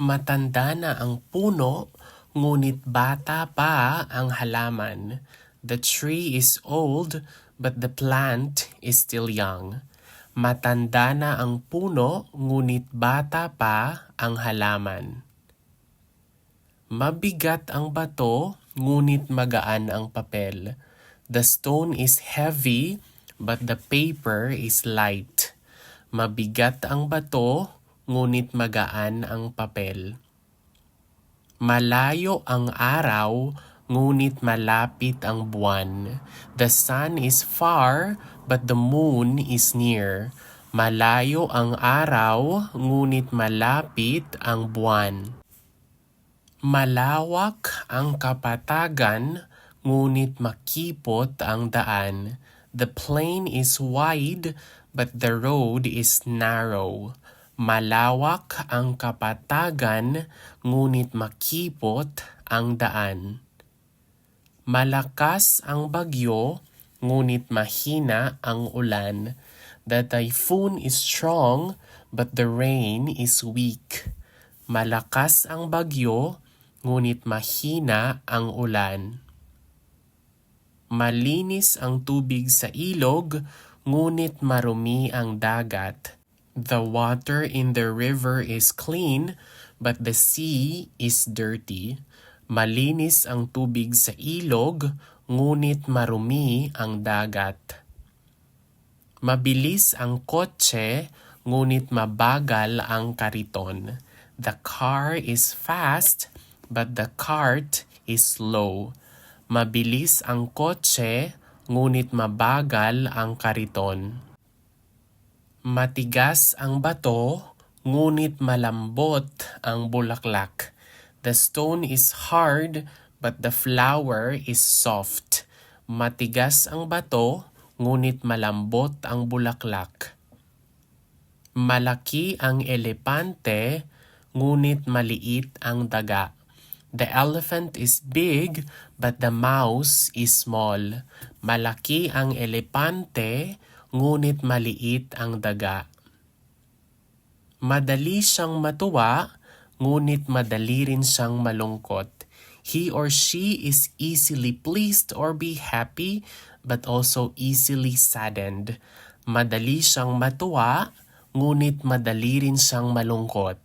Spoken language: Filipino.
Matanda na ang puno, ngunit bata pa ang halaman. The tree is old, but the plant is still young. Matanda na ang puno, ngunit bata pa ang halaman. Mabigat ang bato, ngunit magaan ang papel. The stone is heavy, but the paper is light. Mabigat ang bato, ngunit magaan ang papel. Malayo ang araw, ngunit malapit ang buwan. The sun is far, but the moon is near. Malayo ang araw, ngunit malapit ang buwan. Malawak ang kapatagan, ngunit makipot ang daan. The plain is wide, but the road is narrow. Malawak ang kapatagan, ngunit makipot ang daan. Malakas ang bagyo, ngunit mahina ang ulan. The typhoon is strong, but the rain is weak. Malakas ang bagyo, ngunit mahina ang ulan. Malinis ang tubig sa ilog, ngunit marumi ang dagat. The water in the river is clean, but the sea is dirty. Malinis ang tubig sa ilog, ngunit marumi ang dagat. Mabilis ang kotse, ngunit mabagal ang kariton. The car is fast, but the cart is slow. Mabilis ang kotse, ngunit mabagal ang kariton. Matigas ang bato, ngunit malambot ang bulaklak. The stone is hard, but the flower is soft. Matigas ang bato, ngunit malambot ang bulaklak. Malaki ang elepante, ngunit maliit ang daga. The elephant is big, but the mouse is small. Malaki ang elepante, ngunit maliit ang daga. Madali siyang matuwa, ngunit madali rin siyang malungkot. He or she is easily pleased or be happy, but also easily saddened. Madali siyang matuwa, ngunit madali rin siyang malungkot.